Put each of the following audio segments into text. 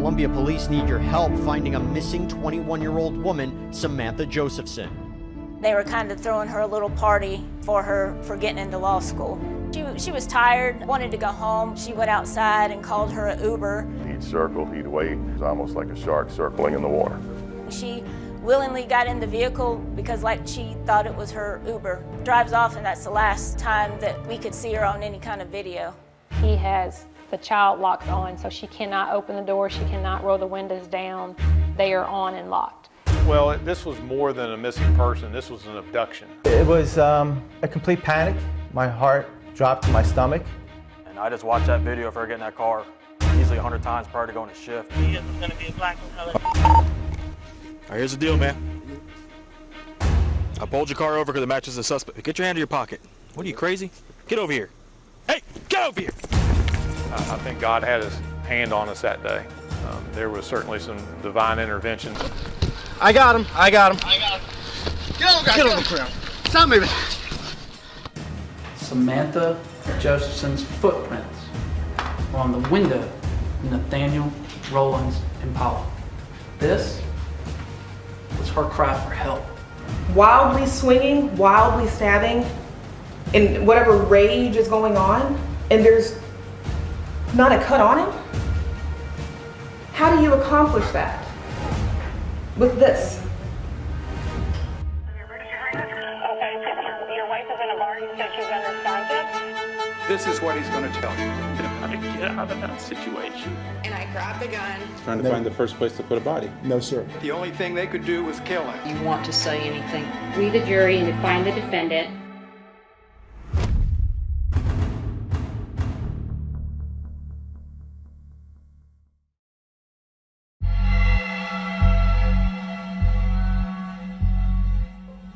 Columbia police need your help finding a missing 21-year-old woman, Samantha Josephson. They were kind of throwing her a little party for her for getting into law school. She was tired, wanted to go home. She went outside and called her an Uber. He'd circle, he'd wait. It was almost like a shark circling in the water. She willingly got in the vehicle because she thought it was her Uber. Drives off, and that's the last time that we could see her on any kind of video. He has the child locks on, so she cannot open the door, she cannot roll the windows down. They are on and locked. Well, this was more than a missing person. This was an abduction. It was a complete panic. My heart dropped to my stomach. And I just watched that video of her getting in that car easily 100 times prior to going to shift. He is going to be a black color. All right, here's the deal, man. I pulled your car over because it matches the suspect. Get your hand in your pocket. What are you, crazy? Get over here. Hey, get over here! I think God had his hand on us that day. There was certainly some divine intervention. I got him. I got him. Get over, guys. Get over the ground. Stop moving. Samantha Josephson's footprints were on the window of Nathaniel Roland's Impala. This was her cry for help. Wildly swinging, wildly stabbing, in whatever rage is going on, and there's not a cut on him? How do you accomplish that with this? Your wife is in a bar. You said she's unresponsive. This is what he's going to tell you. How to get out of that situation. And I grabbed the gun. Trying to find the first place to put a body. No, sir. The only thing they could do was kill him. You want to say anything? We, the jury, and to find the defendant.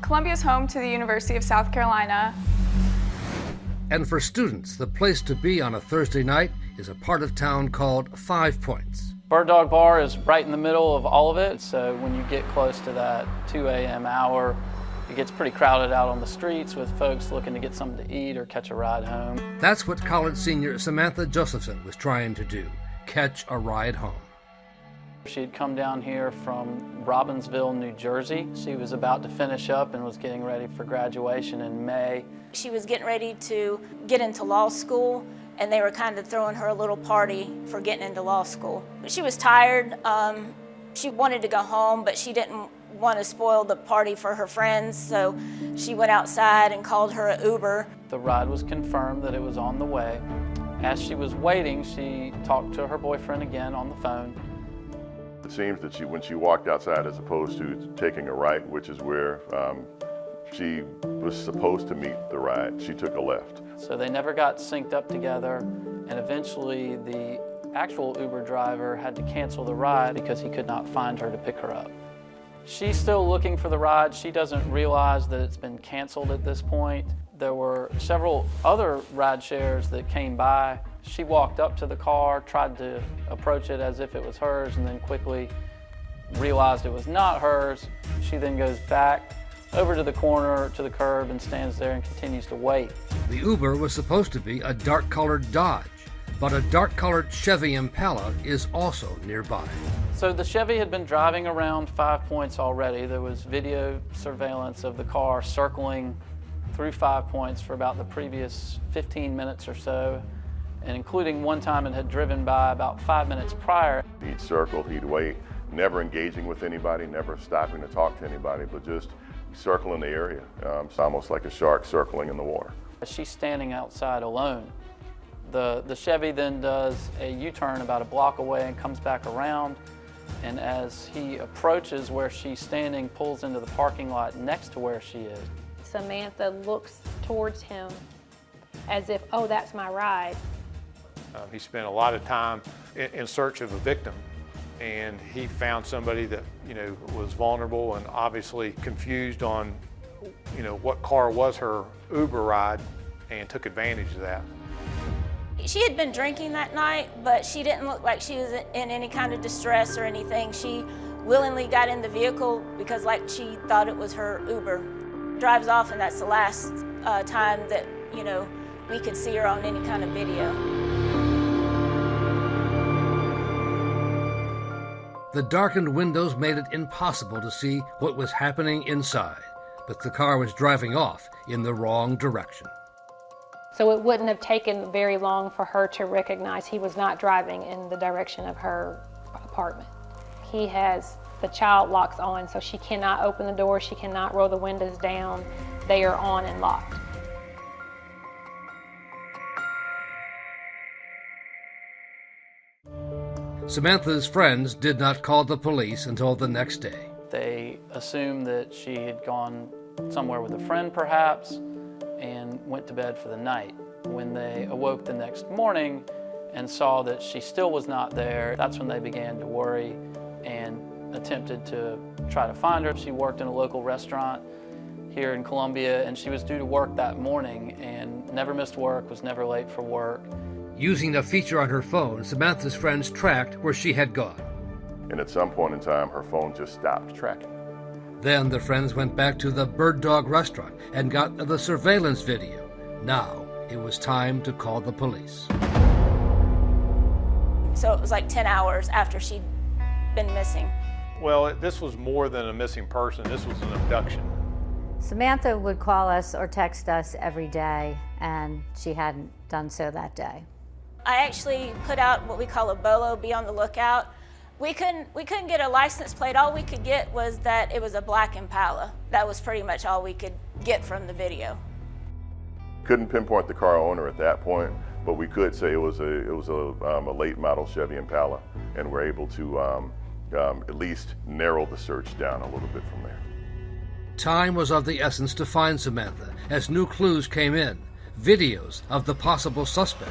Columbia is home to the University of South Carolina. And for students, the place to be on a Thursday night is a part of town called 5 Points. Bird Dog Bar is right in the middle of all of it, so when you get close to that 2 a.m. hour, it gets pretty crowded out on the streets with folks looking to get something to eat or catch a ride home. That's what college senior Samantha Josephson was trying to do, catch a ride home. She had come down here from Robbinsville, New Jersey. She was about to finish up and was getting ready for graduation in May. She was getting ready to get into law school, and they were kind of throwing her a little party for getting into law school. She was tired. She wanted to go home, but she didn't want to spoil the party for her friends, so she went outside and called her an Uber. The ride was confirmed that it was on the way. As she was waiting, she talked to her boyfriend again on the phone. It seems that when she walked outside, as opposed to taking a right, which is where she was supposed to meet the ride, she took a left. So they never got synced up together, and eventually the actual Uber driver had to cancel the ride because he could not find her to pick her up. She's still looking for the ride. She doesn't realize that it's been canceled at this point. There were several other ride shares that came by. She walked up to the car, tried to approach it as if it was hers, and then quickly realized it was not hers. She then goes back over to the corner, to the curb, and stands there and continues to wait. The Uber was supposed to be a dark-colored Dodge, but a dark-colored Chevy Impala is also nearby. So the Chevy had been driving around 5 Points already. There was video surveillance of the car circling through 5 Points for about the previous 15 minutes or so, and including one time it had driven by about 5 minutes prior. He'd circle, he'd wait, never engaging with anybody, never stopping to talk to anybody, but just circling the area. It's almost like a shark circling in the water. She's standing outside alone. The Chevy then does a U-turn about a block away and comes back around, and as he approaches where she's standing, pulls into the parking lot next to where she is. Samantha looks towards him as if, oh, that's my ride. He spent a lot of time in search of a victim, and he found somebody that, was vulnerable and obviously confused on, what car was her Uber ride, and took advantage of that. She had been drinking that night, but she didn't look like she was in any kind of distress or anything. She willingly got in the vehicle because she thought it was her Uber. Drives off, and that's the last time that, we could see her on any kind of video. The darkened windows made it impossible to see what was happening inside, but the car was driving off in the wrong direction. So it wouldn't have taken very long for her to recognize he was not driving in the direction of her apartment. He has the child locks on, so she cannot open the door, she cannot roll the windows down. They are on and locked. Samantha's friends did not call the police until the next day. They assumed that she had gone somewhere with a friend perhaps and went to bed for the night. When they awoke the next morning and saw that she still was not there, that's when they began to worry and attempted to try to find her. She worked in a local restaurant here in Columbia, and she was due to work that morning and never missed work, was never late for work. Using a feature on her phone, Samantha's friends tracked where she had gone. And at some point in time, her phone just stopped tracking. Then the friends went back to the Bird Dog restaurant and got the surveillance video. Now it was time to call the police. So it was like 10 hours after she'd been missing. Well, this was more than a missing person. This was an abduction. Samantha would call us or text us every day, and she hadn't done so that day. I actually put out what we call a BOLO, be on the lookout. We couldn't get a license plate. All we could get was that it was a black Impala. That was pretty much all we could get from the video. Couldn't pinpoint the car owner at that point, but we could say it was a late model Chevy Impala, and we're able to at least narrow the search down a little bit from there. Time was of the essence to find Samantha as new clues came in, videos of the possible suspect.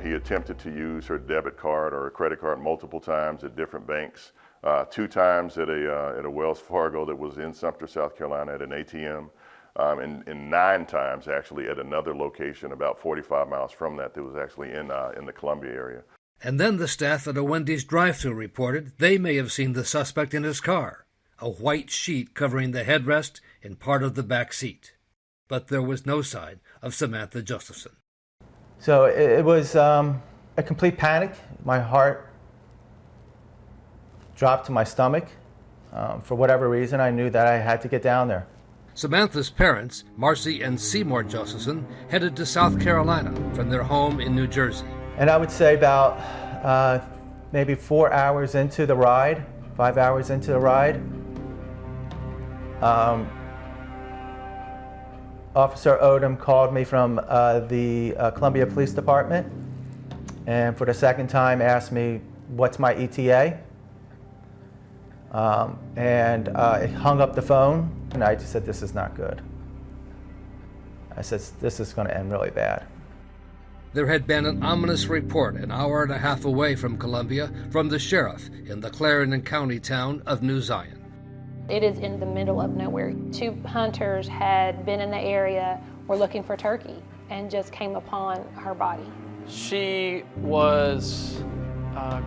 He attempted to use her debit card or a credit card multiple times at different banks. 2 times at a Wells Fargo that was in Sumter, South Carolina at an ATM, and 9 times actually at another location about 45 miles from that was actually in the Columbia area. And then the staff at a Wendy's drive-thru reported they may have seen the suspect in his car, a white sheet covering the headrest and part of the back seat. But there was no sign of Samantha Josephson. So it was a complete panic. My heart dropped to my stomach. For whatever reason, I knew that I had to get down there. Samantha's parents, Marcy and Seymour Josephson, headed to South Carolina from their home in New Jersey. And I would say about maybe 4 hours into the ride, 5 hours into the ride, Officer Odom called me from the Columbia Police Department, and for the second time asked me, what's my ETA? And I hung up the phone, and I just said, this is not good. I said, this is going to end really bad. There had been an ominous report an hour and a half away from Columbia from the sheriff in the Clarendon County town of New Zion. It is in the middle of nowhere. 2 hunters had been in the area, were looking for turkey, and just came upon her body. She was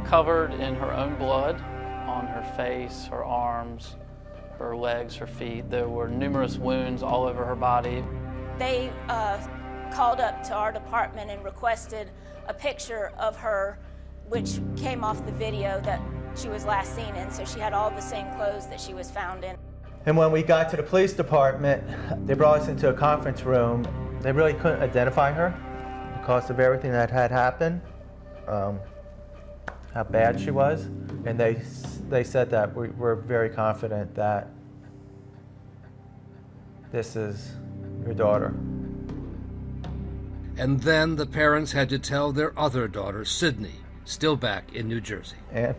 covered in her own blood on her face, her arms, her legs, her feet. There were numerous wounds all over her body. They called up to our department and requested a picture of her, which came off the video that she was last seen in, so she had all the same clothes that she was found in. And when we got to the police department, they brought us into a conference room. They really couldn't identify her because of everything that had happened, how bad she was. And they said that we're very confident that this is your daughter. And then the parents had to tell their other daughter, Sydney, still back in New Jersey. And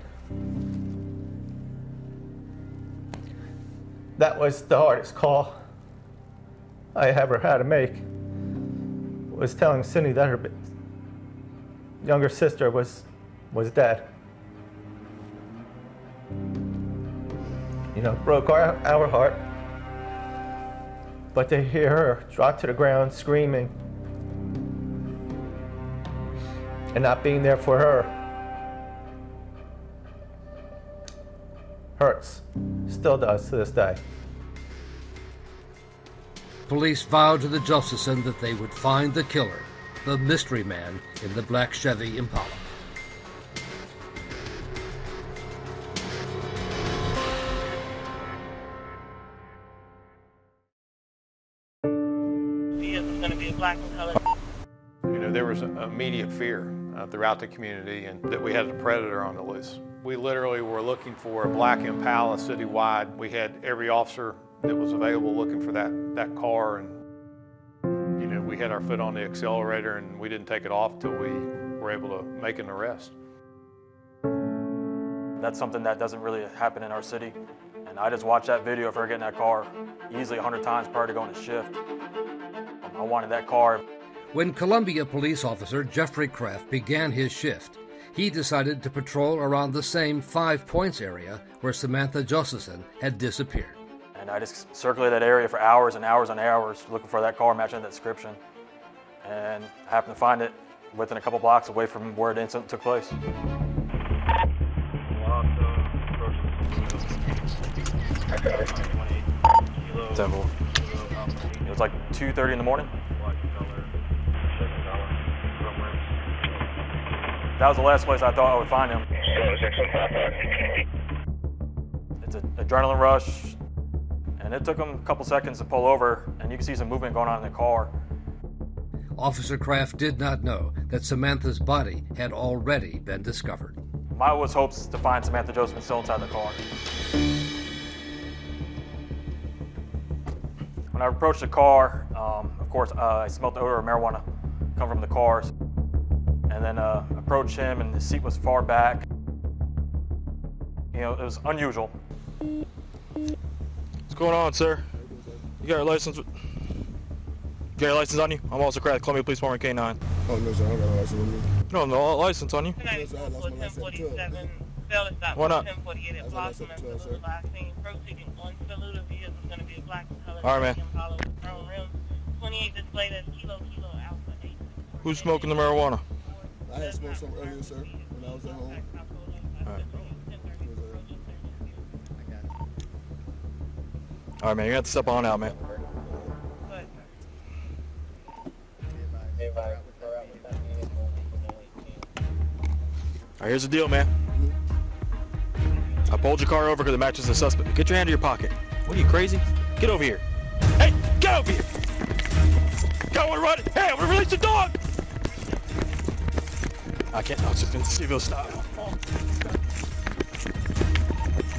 that was the hardest call I ever had to make, was telling Sydney that her younger sister was dead. You know, broke our heart. But to hear her drop to the ground screaming and not being there for her hurts. Still does to this day. Police vowed to the Josephson that they would find the killer, the mystery man in the black Chevy Impala. black in color. You know, there was immediate fear throughout the community and that we had a predator on the loose. We literally were looking for a black Impala citywide. We had every officer that was available looking for that car, and you know, we had our foot on the accelerator and we didn't take it off till we were able to make an arrest. That's something that doesn't really happen in our city. And I just watched that video of her getting that car easily 100 times prior to going to shift. I wanted that car. When Columbia police officer Jeffrey Kraft began his shift, he decided to patrol around the same 5 Points area where Samantha Josephson had disappeared. And I just circulated that area for hours and hours and hours looking for that car matching that description. And happened to find it within a couple blocks away from where the incident took place. Temple. It was like 2:30 in the morning. That was the last place I thought I would find him. It's an adrenaline rush, and it took him a couple seconds to pull over, and you can see some movement going on in the car. Officer Kraft did not know that Samantha's body had already been discovered. My was hopes to find Samantha Josephson still inside the car. When I approached the car, of course, I smelled the odor of marijuana come from the cars. And then approached him, and his seat was far back. You know, it was unusual. What's going on, sir? You got your license? You got your license on you? I'm also Kraft, Columbia Police Department K9. Oh, no, sir, I don't got a license on me. You don't have no license on you? Yes, I lost my license at 12. Why not? All right, man. Who's smoking the marijuana? I had smoked some earlier, sir, when I was at home. All right, man, you have to step on out, man. All right, here's the deal, man. I pulled your car over because it matches the suspect. Get your hand in your pocket. What are you, crazy? Get over here. Hey, get over here! Go and run it! Hey, I'm gonna release the dog! I can't, I was just gonna see if he'll stop.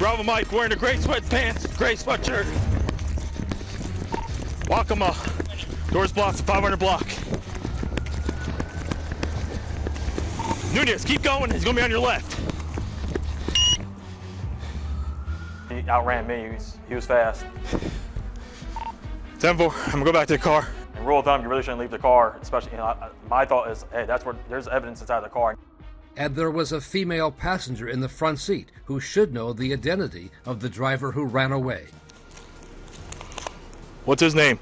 Bravo Mike wearing a gray sweatpants, gray sweatshirt. Wakama, doors blocked, 500 block. Nunez, keep going, he's gonna be on your left. He outran me, he was fast. 10-4, I'm gonna go back to the car. And rule of thumb, you really shouldn't leave the car, especially, you know, my thought is, hey, that's where there's evidence inside the car. And there was a female passenger in the front seat who should know the identity of the driver who ran away. What's his name?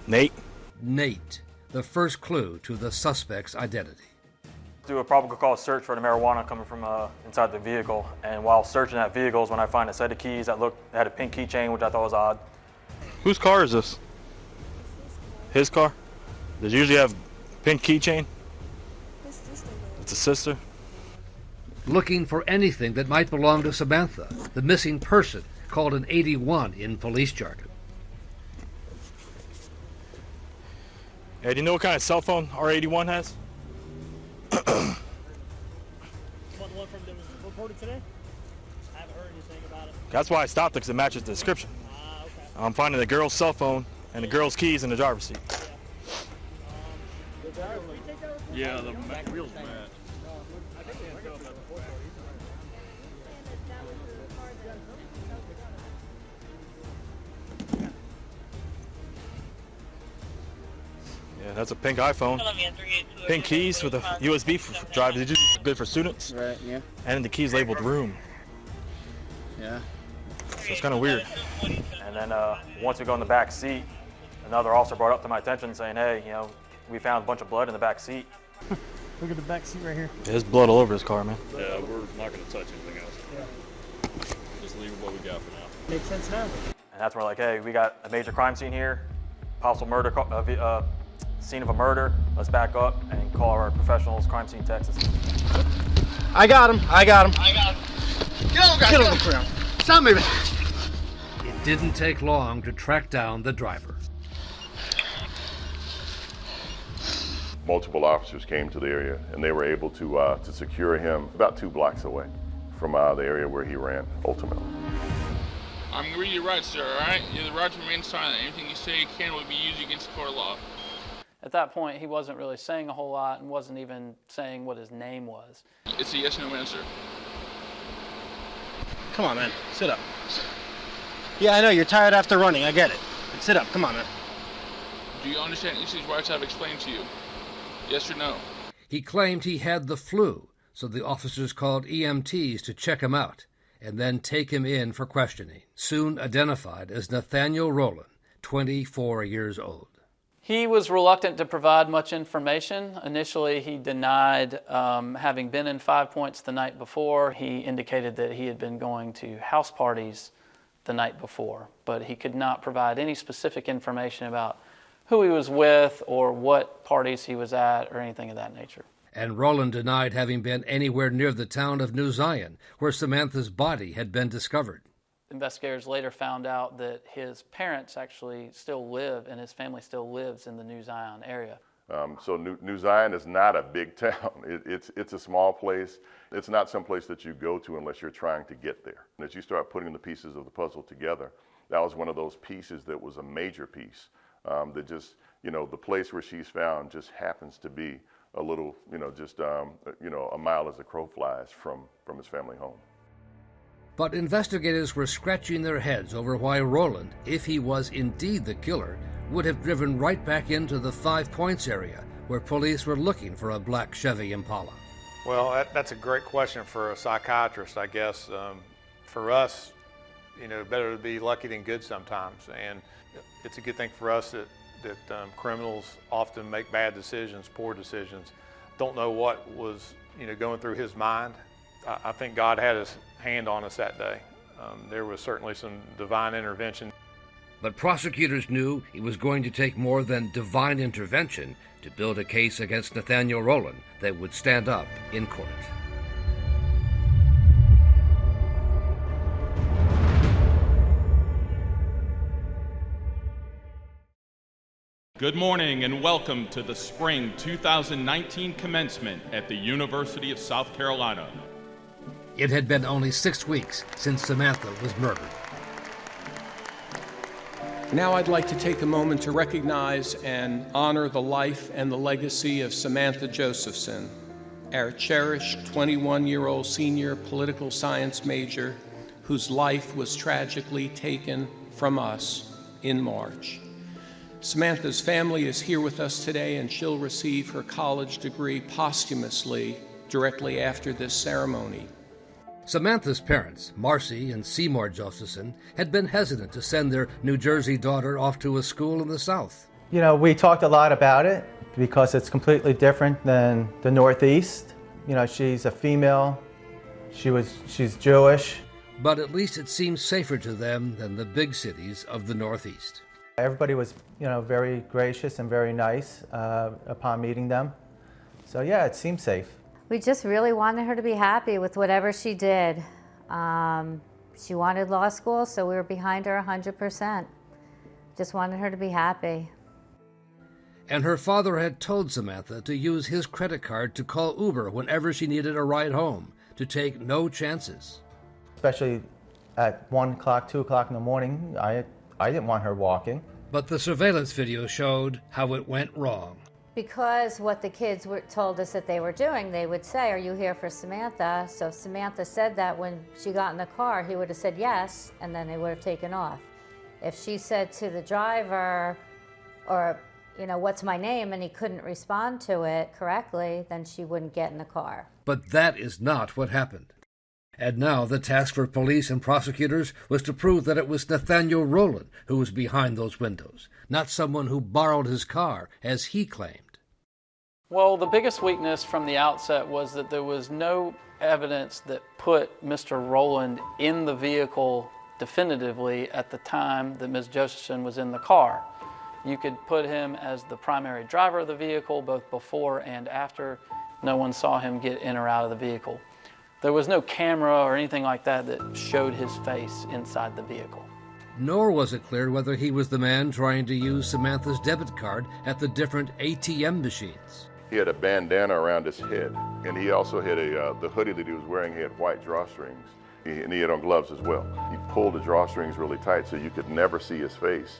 Nate. Nate, the first clue to the suspect's identity. Do a probable cause search for the marijuana coming from inside the vehicle, and while searching that vehicle is when I find a set of keys that had a pink keychain, which I thought was odd. Whose car is this? His car? Does it usually have pink keychain? It's a sister. Looking for anything that might belong to Samantha, the missing person called an 81 in police jargon. Hey, do you know what kind of cell phone our 81 has? The one from that was reported today? I haven't heard anything about it. That's why I stopped it, because it matches the description. Okay. I'm finding the girl's cell phone and the girl's keys in the driver's seat. Yeah, the wheels mad. Yeah, that's a pink iPhone. Pink keys with a USB drive. They're just good for students. Right, yeah. And the keys labeled room. Yeah. So it's kind of weird. And then once we go in the back seat, another officer brought up to my attention saying, hey, you know, we found a bunch of blood in the back seat. Look at the back seat right here. There's blood all over his car, man. Yeah, we're not going to touch anything else. Yeah. Just leave what we got for now. Makes sense now. And that's where like, hey, we got a major crime scene here, possible murder, scene of a murder. Let's back up and call our professionals, crime scene Texas. I got him. Get on the ground. Stop moving. It didn't take long to track down the driver. Multiple officers came to the area, and they were able to secure him about 2 blocks away from the area where he ran, ultimately. I'm going to read your rights, sir, all right? The right to remain silent. Anything you say can will be used against the court of law. At that point, he wasn't really saying a whole lot and wasn't even saying what his name was. It's a yes or no answer. Come on, man. Sit up. Yeah, I know. You're tired after running. I get it. But sit up. Come on, man. Do you understand each of these rights I've explained to you? Yes or no? He claimed he had the flu, so the officers called EMTs to check him out and then take him in for questioning, soon identified as Nathaniel Roland, 24 years old. He was reluctant to provide much information. Initially, he denied having been in 5 Points the night before. He indicated that he had been going to house parties the night before, but he could not provide any specific information about who he was with or what parties he was at or anything of that nature. And Roland denied having been anywhere near the town of New Zion, where Samantha's body had been discovered. Investigators later found out that his parents actually still live, and his family still lives in the New Zion area. So New Zion is not a big town. It's a small place. It's not some place that you go to unless you're trying to get there. And as you start putting the pieces of the puzzle together, that was one of those pieces that was a major piece. That just, the place where she's found just happens to be a little, a mile as the crow flies from his family home. But investigators were scratching their heads over why Roland, if he was indeed the killer, would have driven right back into the 5 Points area where police were looking for a black Chevy Impala. Well, that's a great question for a psychiatrist, I guess. For us, better to be lucky than good sometimes. And it's a good thing for us that criminals often make bad decisions, poor decisions. Don't know what was going through his mind. I think God had his hand on us that day. There was certainly some divine intervention. But prosecutors knew it was going to take more than divine intervention to build a case against Nathaniel Roland that would stand up in court. Good morning and welcome to the Spring 2019 commencement at the University of South Carolina. It had been only 6 weeks since Samantha was murdered. Now I'd like to take a moment to recognize and honor the life and the legacy of Samantha Josephson, our cherished 21-year-old senior political science major whose life was tragically taken from us in March. Samantha's family is here with us today, and she'll receive her college degree posthumously directly after this ceremony. Samantha's parents, Marcy and Seymour Josephson, had been hesitant to send their New Jersey daughter off to a school in the South. We talked a lot about it because it's completely different than the Northeast. She's a female, she's Jewish. But at least it seems safer to them than the big cities of the Northeast. Everybody was, very gracious and very nice upon meeting them. So yeah, it seemed safe. We just really wanted her to be happy with whatever she did. She wanted law school, so we were behind her 100%. Just wanted her to be happy. And her father had told Samantha to use his credit card to call Uber whenever she needed a ride home, to take no chances. Especially at 1 o'clock, 2 o'clock in the morning, I didn't want her walking. But the surveillance video showed how it went wrong. Because what the kids told us that they were doing, they would say, "Are you here for Samantha?" So if Samantha said that when she got in the car, he would have said yes, and then they would have taken off. If she said to the driver, or, "What's my name?" and he couldn't respond to it correctly, then she wouldn't get in the car. But that is not what happened. And now the task for police and prosecutors was to prove that it was Nathaniel Roland who was behind those windows, not someone who borrowed his car, as he claimed. Well, the biggest weakness from the outset was that there was no evidence that put Mr. Roland in the vehicle definitively at the time that Ms. Josephson was in the car. You could put him as the primary driver of the vehicle both before and after. No one saw him get in or out of the vehicle. There was no camera or anything like that that showed his face inside the vehicle. Nor was it clear whether he was the man trying to use Samantha's debit card at the different ATM machines. He had a bandana around his head, and he also had the hoodie that he was wearing, he had white drawstrings, and he had on gloves as well. He pulled the drawstrings really tight so you could never see his face.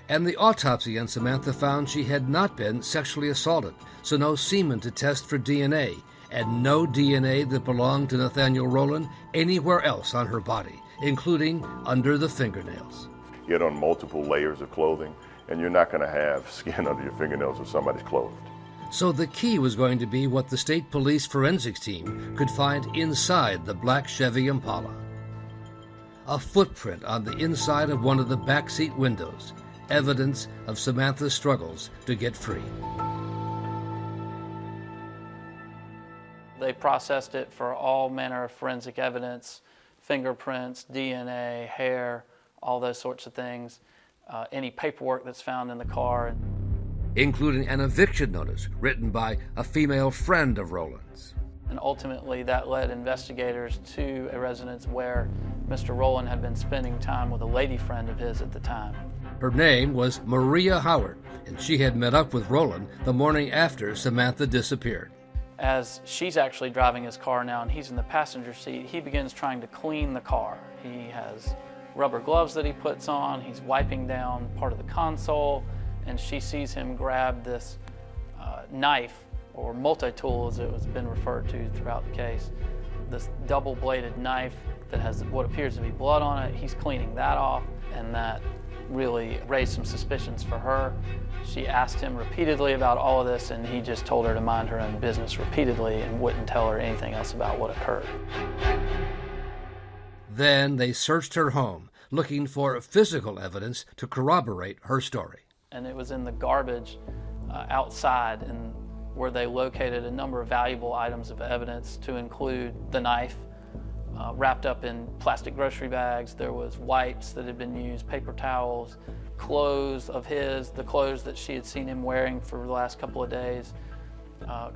And the autopsy on Samantha found she had not been sexually assaulted, so no semen to test for DNA, and no DNA that belonged to Nathaniel Roland anywhere else on her body, including under the fingernails. He had on multiple layers of clothing, and you're not going to have skin under your fingernails if somebody's clothed. So the key was going to be what the state police forensics team could find inside the black Chevy Impala. A footprint on the inside of one of the back seat windows, evidence of Samantha's struggles to get free. They processed it for all manner of forensic evidence, fingerprints, DNA, hair, all those sorts of things, any paperwork that's found in the car. Including an eviction notice written by a female friend of Roland's. And ultimately that led investigators to a residence where Mr. Roland had been spending time with a lady friend of his at the time. Her name was Maria Howard, and she had met up with Roland the morning after Samantha disappeared. As she's actually driving his car now and he's in the passenger seat, he begins trying to clean the car. He has rubber gloves that he puts on, he's wiping down part of the console, and she sees him grab this knife, or multi-tool as it has been referred to throughout the case, this double-bladed knife that has what appears to be blood on it. He's cleaning that off, and that really raised some suspicions for her. She asked him repeatedly about all of this, and he just told her to mind her own business repeatedly and wouldn't tell her anything else about what occurred. Then they searched her home, looking for physical evidence to corroborate her story. And it was in the garbage outside, and where they located a number of valuable items of evidence, to include the knife wrapped up in plastic grocery bags. There was wipes that had been used, paper towels, clothes of his, the clothes that she had seen him wearing for the last couple of days,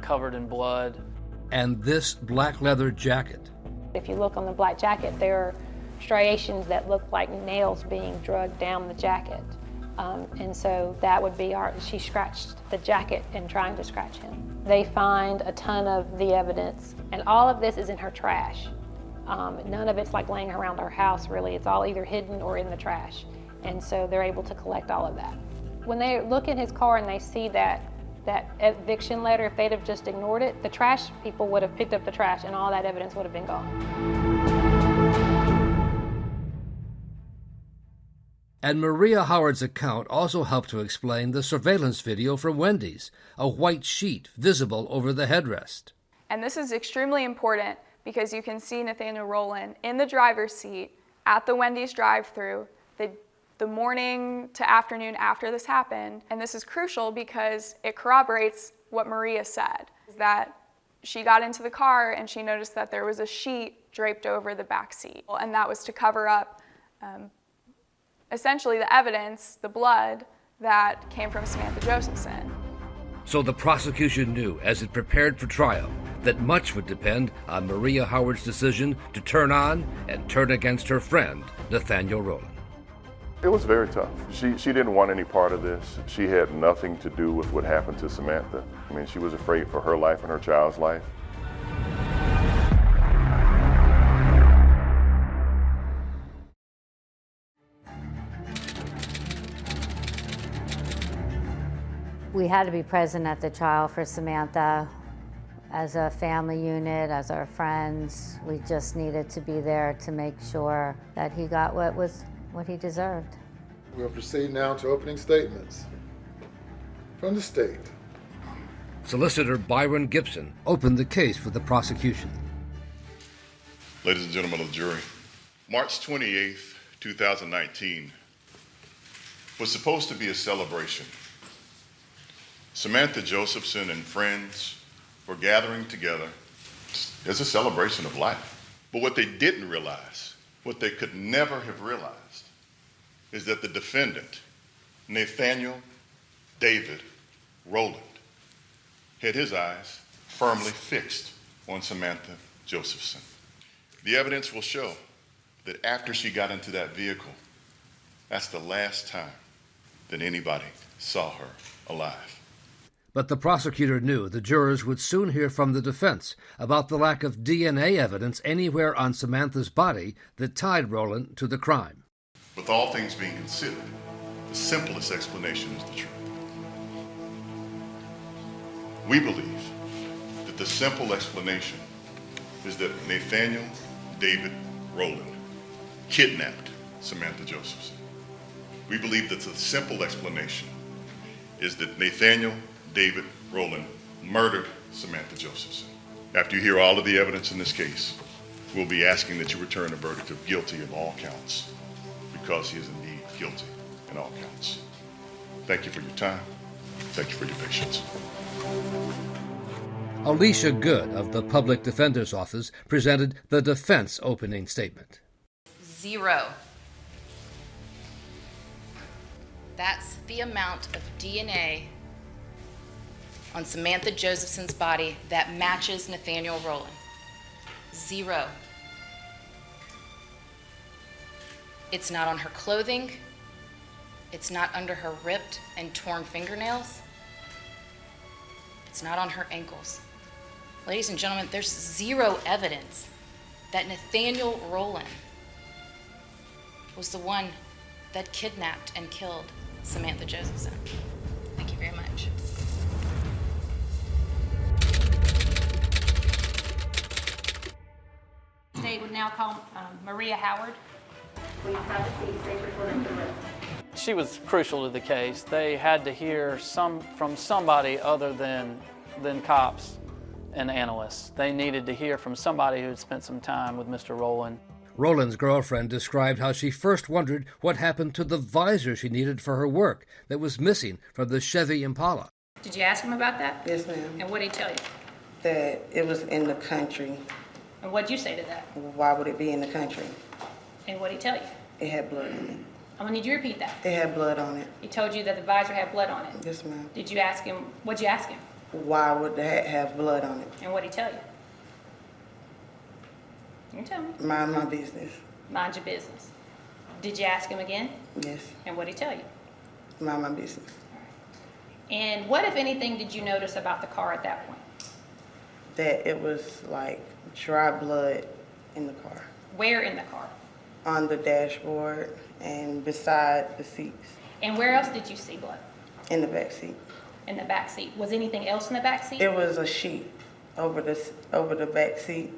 covered in blood. And this black leather jacket. If you look on the black jacket, there are striations that look like nails being dragged down the jacket. And so that would be she scratched the jacket in trying to scratch him. They find a ton of the evidence, and all of this is in her trash. None of it's like laying around her house, really. It's all either hidden or in the trash. And so they're able to collect all of that. When they look in his car and they see that eviction letter, if they'd have just ignored it, the trash people would have picked up the trash and all that evidence would have been gone. And Maria Howard's account also helped to explain the surveillance video from Wendy's, a white sheet visible over the headrest. And this is extremely important because you can see Nathaniel Roland in the driver's seat at the Wendy's drive-thru the morning to afternoon after this happened. And this is crucial because it corroborates what Maria said, that she got into the car and she noticed that there was a sheet draped over the back seat. And that was to cover up essentially the evidence, the blood, that came from Samantha Josephson. So the prosecution knew, as it prepared for trial, that much would depend on Maria Howard's decision to turn on and turn against her friend, Nathaniel Roland. It was very tough. She didn't want any part of this. She had nothing to do with what happened to Samantha. I mean, she was afraid for her life and her child's life. We had to be present at the trial for Samantha. As a family unit, as our friends, we just needed to be there to make sure that he got what he deserved. We'll proceed now to opening statements from the state. Solicitor Byron Gibson opened the case for the prosecution. Ladies and gentlemen of the jury, March 28th, 2019 was supposed to be a celebration. Samantha Josephson and friends were gathering together as a celebration of life. But what they didn't realize, what they could never have realized, is that the defendant, Nathaniel David Roland, had his eyes firmly fixed on Samantha Josephson. The evidence will show that after she got into that vehicle, that's the last time that anybody saw her alive. But the prosecutor knew the jurors would soon hear from the defense about the lack of DNA evidence anywhere on Samantha's body that tied Roland to the crime. With all things being considered, the simplest explanation is the truth. We believe that the simple explanation is that Nathaniel David Roland kidnapped Samantha Josephson. We believe that the simple explanation is that Nathaniel David Roland murdered Samantha Josephson. After you hear all of the evidence in this case, we'll be asking that you return a verdict of guilty of all counts, because he is indeed guilty in all counts. Thank you for your time. Thank you for your patience. Alicia Good of the Public Defender's Office presented the defense opening statement. 0. That's the amount of DNA on Samantha Josephson's body that matches Nathaniel Roland. 0. It's not on her clothing. It's not under her ripped and torn fingernails. It's not on her ankles. Ladies and gentlemen, there's 0 evidence that Nathaniel Roland was the one that kidnapped and killed Samantha Josephson. Thank you very much. State would now call Maria Howard. Please have a seat. State recording the room. She was crucial to the case. They had to hear from somebody other than cops and analysts. They needed to hear from somebody who had spent some time with Mr. Roland. Roland's girlfriend described how she first wondered what happened to the visor she needed for her work that was missing from the Chevy Impala. Did you ask him about that? Yes, ma'am. And what did he tell you? That it was in the country. And what did you say to that? Why would it be in the country? And what did he tell you? It had blood on it. I'm gonna need you to repeat that. It had blood on it. He told you that the visor had blood on it? Yes, ma'am. Did you ask him, what'd you ask him? Why would that have blood on it? And what did he tell you? You tell me. Mind my business. Mind your business. Did you ask him again? Yes. And what did he tell you? Mind my business. And what, if anything, did you notice about the car at that point? That it was like dry blood in the car. Where in the car? On the dashboard and beside the seats. And where else did you see blood? In the back seat. In the back seat. Was anything else in the back seat? It was a sheet over the back seat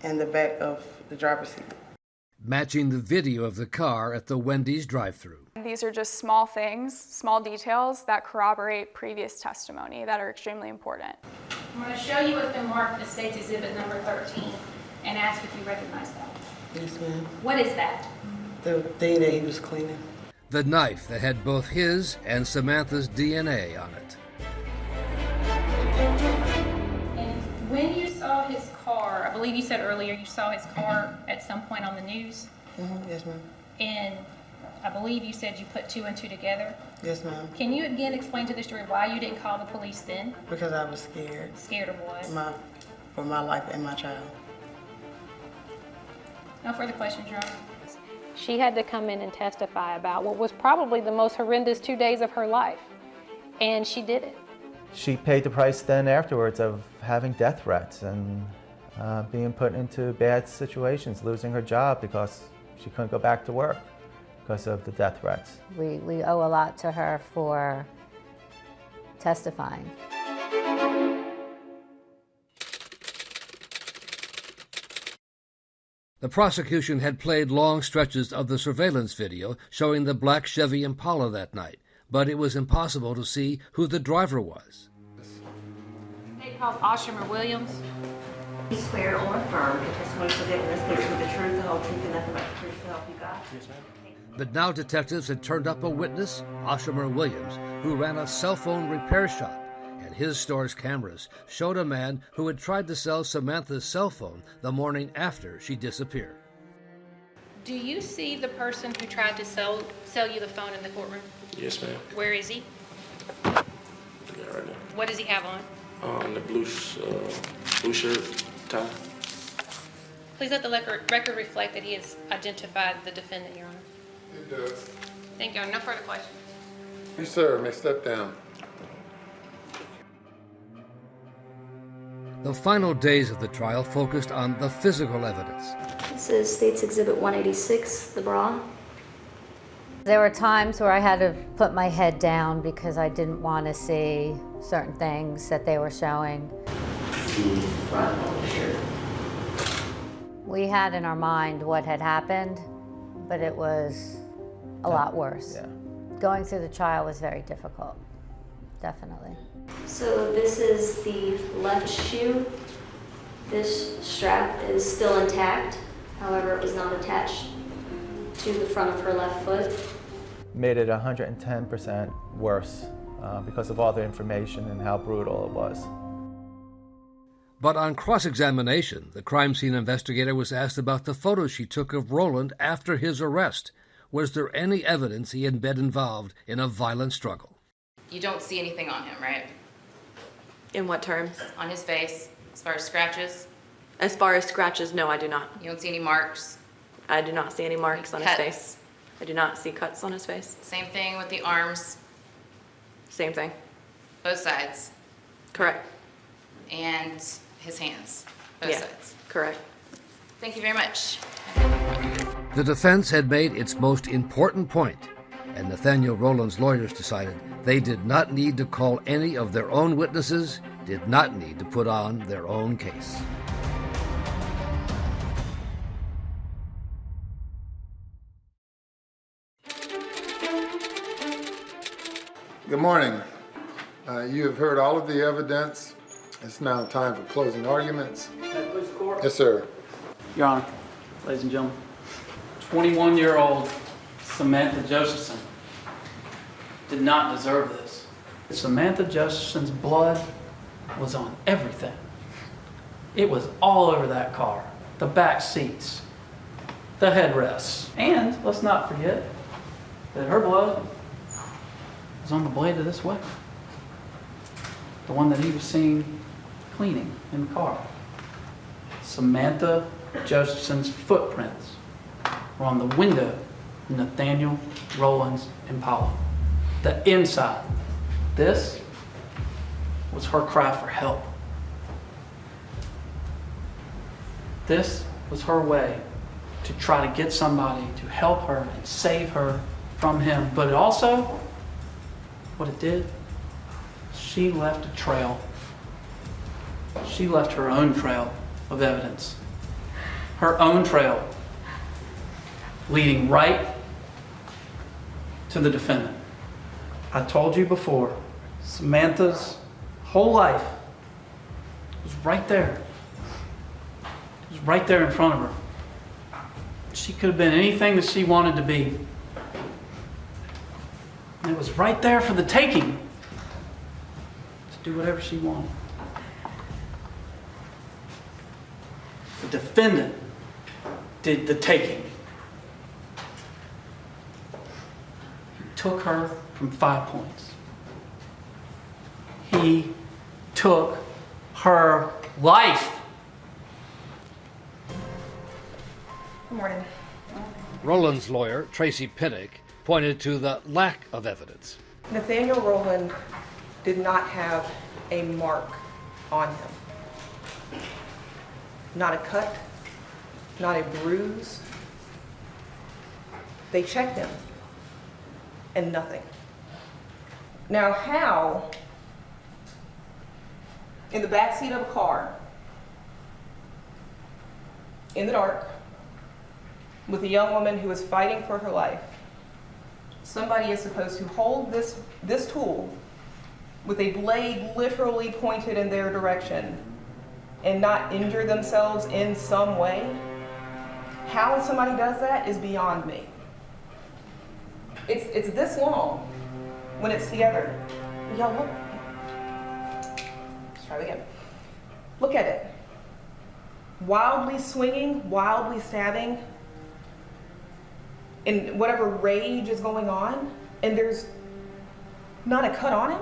and the back of the driver's seat. Matching the video of the car at the Wendy's drive-thru. These are just small things, small details that corroborate previous testimony that are extremely important. I'm going to show you what's been marked as State's Exhibit number 13 and ask if you recognize that. Yes, ma'am. What is that? The thing that he was cleaning. The knife that had both his and Samantha's DNA on it. And when you saw his car, I believe you said earlier you saw his car at some point on the news. Mm-hmm. Yes, ma'am. And I believe you said you put 2 and 2 together. Yes, ma'am. Can you again explain to the jury why you didn't call the police then? Because I was scared. Scared of what? For my life and my child. No further questions, Your Honor. She had to come in and testify about what was probably the most horrendous 2 days of her life, and she did it. She paid the price then afterwards of having death threats and being put into bad situations, losing her job because she couldn't go back to work because of the death threats. We owe a lot to her for testifying. The prosecution had played long stretches of the surveillance video showing the black Chevy Impala that night, but it was impossible to see who the driver was. They called Oshamer Williams. You swear or affirm the testimony given in this case with the truth, the whole truth, and nothing but the truth to help you God? Yes, ma'am. But now detectives had turned up a witness, Oshamer Williams, who ran a cell phone repair shop. His store's cameras showed a man who had tried to sell Samantha's cell phone the morning after she disappeared. Do you see the person who tried to sell you the phone in the courtroom? Yes, ma'am. Where is he? Yeah, right now. What does he have on? The blue shirt, tie. Please let the record reflect that he has identified the defendant, Your Honor. It does. Thank you, Your Honor. No further questions. You, sir, may step down. The final days of the trial focused on the physical evidence. This is State's Exhibit 186, the bra. There were times where I had to put my head down because I didn't want to see certain things that they were showing. The front of the shirt. We had in our mind what had happened, but it was a lot worse. Yeah. Going through the trial was very difficult, definitely. So this is the left shoe. This strap is still intact. However, it was not attached to the front of her left foot. Made it 110% worse because of all the information and how brutal it was. But on cross-examination, the crime scene investigator was asked about the photos she took of Roland after his arrest. Was there any evidence he had been involved in a violent struggle? You don't see anything on him, right? In what terms? On his face, as far as scratches? As far as scratches, no, I do not. You don't see any marks? I do not see any marks on his Cuts? face. I do not see cuts on his face. Same thing with the arms? Same thing. Both sides? Correct. And his hands? Both Yeah, sides? correct. Thank you very much. The defense had made its most important point, and Nathaniel Roland's lawyers decided they did not need to call any of their own witnesses, did not need to put on their own case. Good morning. You have heard all of the evidence. It's now time for closing arguments. Please, court. Yes, sir. Your Honor, ladies and gentlemen, 21-year-old Samantha Josephson did not deserve this. Samantha Josephson's blood was on everything. It was all over that car, the back seats, the headrests, and let's not forget that her blood was on the blade of this weapon, the one that he was seen cleaning in the car. Samantha Josephson's footprints were on the window of Nathaniel Roland's Impala. The inside. This was her cry for help. This was her way to try to get somebody to help her and save her from him. But it also, what it did, she left a trail. She left her own trail of evidence. Her own trail leading right to the defendant. I told you before, Samantha's whole life was right there. It was right there in front of her. She could have been anything that she wanted to be. And it was right there for the taking to do whatever she wanted. The defendant did the taking. He took her from 5 points. He took her life. Good morning. Roland's lawyer, Tracy Pinnock, pointed to the lack of evidence. Nathaniel Roland did not have a mark on him. Not a cut, not a bruise. They checked him, and nothing. Now, how, in the backseat of a car, in the dark, with a young woman who is fighting for her life, somebody is supposed to hold this tool with a blade literally pointed in their direction and not injure themselves in some way? How somebody does that is beyond me. It's this long when it's together. Y'all look. Let's try it again. Look at it. Wildly swinging, wildly stabbing, in whatever rage is going on, and there's not a cut on him?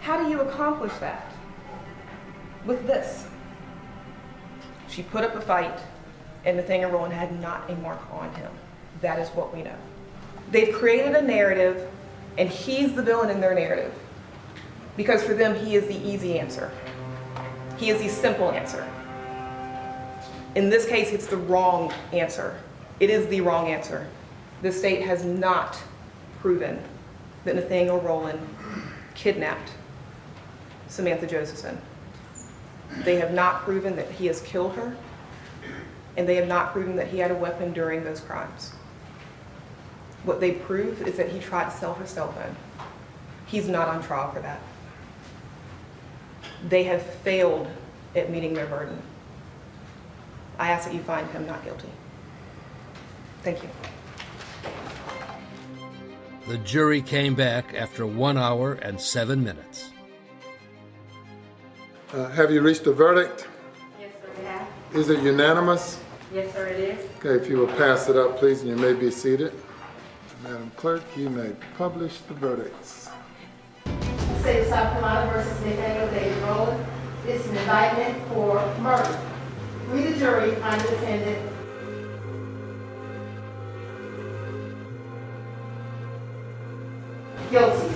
How do you accomplish that? With this. She put up a fight, and Nathaniel Roland had not a mark on him. That is what we know. They've created a narrative, and he's the villain in their narrative. Because for them, he is the easy answer. He is the simple answer. In this case, it's the wrong answer. It is the wrong answer. The state has not proven that Nathaniel Roland kidnapped Samantha Josephson. They have not proven that he has killed her, and they have not proven that he had a weapon during those crimes. What they prove is that he tried to sell her cell phone. He's not on trial for that. They have failed at meeting their burden. I ask that you find him not guilty. Thank you. The jury came back after 1 hour and 7 minutes. Have you reached a verdict? Yes, sir, we have. Is it unanimous? Yes, sir, it is. Okay, if you will pass it up, please, and you may be seated. Madam Clerk, you may publish the verdicts. The state of South Carolina versus Nathaniel David Roland. It's an indictment for murder. We, the jury, find the defendant guilty.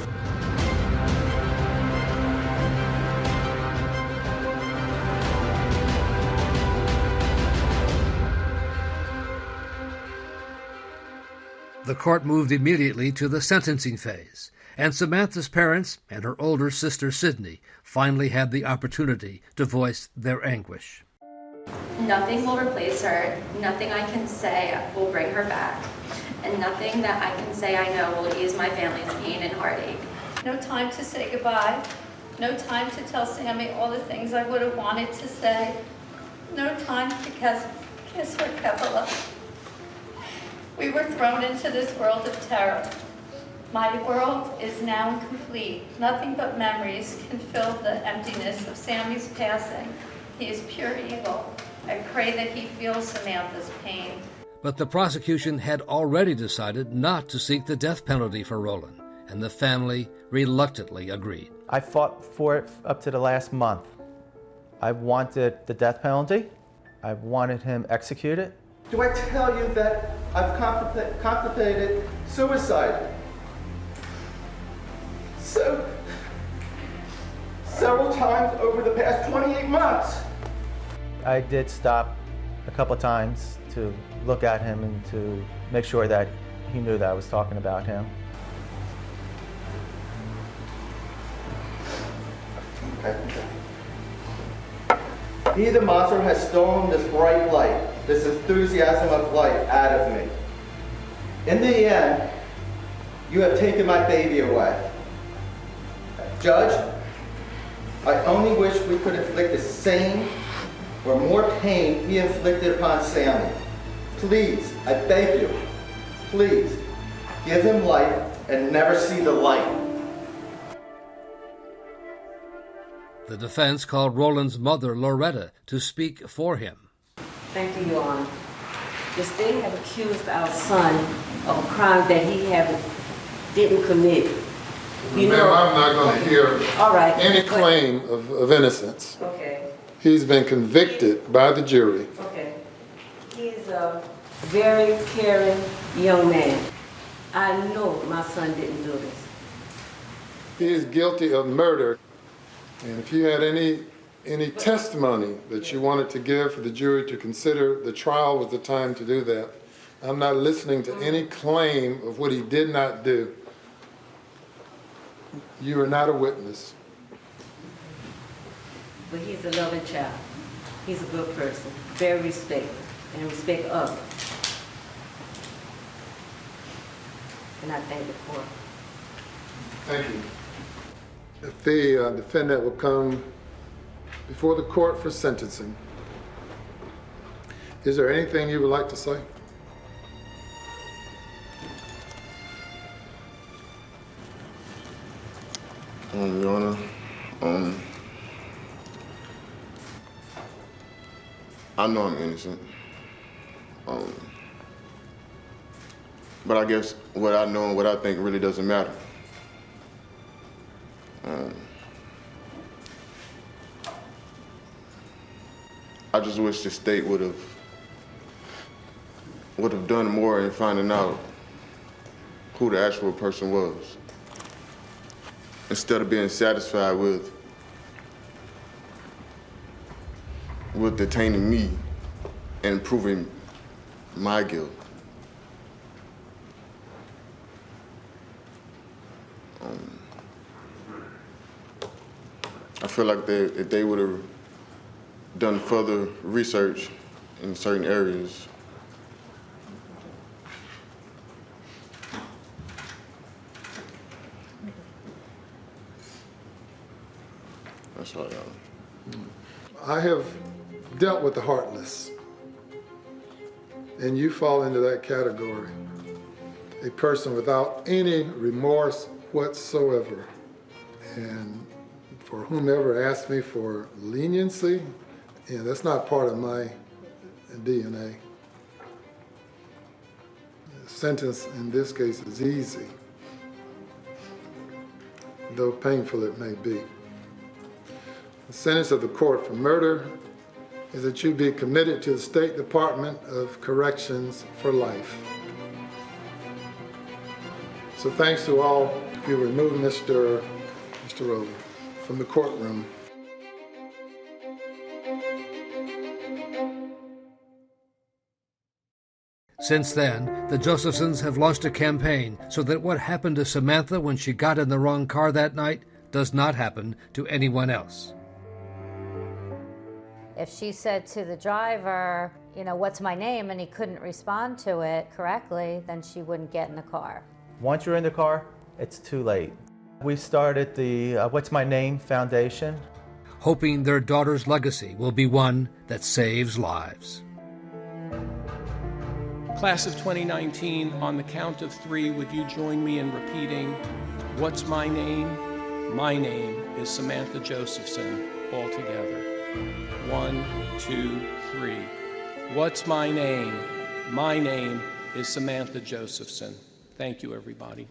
The court moved immediately to the sentencing phase, and Samantha's parents and her older sister Sydney finally had the opportunity to voice their anguish. Nothing will replace her. Nothing I can say will bring her back. And nothing that I can say I know will ease my family's pain and heartache. No time to say goodbye. No time to tell Sammy all the things I would have wanted to say. No time to kiss her Kevala. We were thrown into this world of terror. My world is now incomplete. Nothing but memories can fill the emptiness of Sammy's passing. He is pure evil. I pray that he feels Samantha's pain. But the prosecution had already decided not to seek the death penalty for Roland, and the family reluctantly agreed. I fought for it up to the last month. I wanted the death penalty. I wanted him executed. Do I tell you that I've contemplated suicide? Several times over the past 28 months. I did stop a couple times to look at him and to make sure that he knew that I was talking about him. He, the monster, has stolen this bright light, this enthusiasm of life out of me. In the end, you have taken my baby away. Judge, I only wish we could inflict the same or more pain he inflicted upon Sammy. Please, I beg you, please, give him life and never see the light. The defense called Roland's mother, Loretta, to speak for him. Thank you, Your Honor. The state have accused our son of a crime that he didn't commit. Ma'am, I'm not going to hear any claim of innocence. Okay. He's been convicted by the jury. Okay. He's a very caring young man. I know my son didn't do this. He is guilty of murder. And if you had any testimony that you wanted to give for the jury to consider, the trial was the time to do that. I'm not listening to any claim of what he did not do. You are not a witness. But he's a loving child. He's a good person, very respectful, and respect others. And I thank the court. Thank you. If the defendant will come before the court for sentencing, is there anything you would like to say? Your Honor, I know I'm innocent. But I guess what I know and what I think really doesn't matter. I just wish the state would have done more in finding out who the actual person was, instead of being satisfied with with detaining me and proving my guilt. I feel like if they would have done further research in certain areas, that's all, y'all. I have dealt with the heartless, and you fall into that category. A person without any remorse whatsoever. And for whomever asked me for leniency, yeah, that's not part of my DNA. The sentence in this case is easy, though painful it may be. The sentence of the court for murder is that you be committed to the State Department of Corrections for life. So thanks to all. If you remove Mr. Roland from the courtroom. Since then, the Josephsons have launched a campaign so that what happened to Samantha when she got in the wrong car that night does not happen to anyone else. If she said to the driver, you know, what's my name, and he couldn't respond to it correctly, then she wouldn't get in the car. Once you're in the car, it's too late. We started the What's My Name Foundation, hoping their daughter's legacy will be one that saves lives. Class of 2019, on the count of 3, would you join me in repeating, what's my name? My name is Samantha Josephson, all together. 1, 2, 3. What's my name? My name is Samantha Josephson. Thank you, everybody.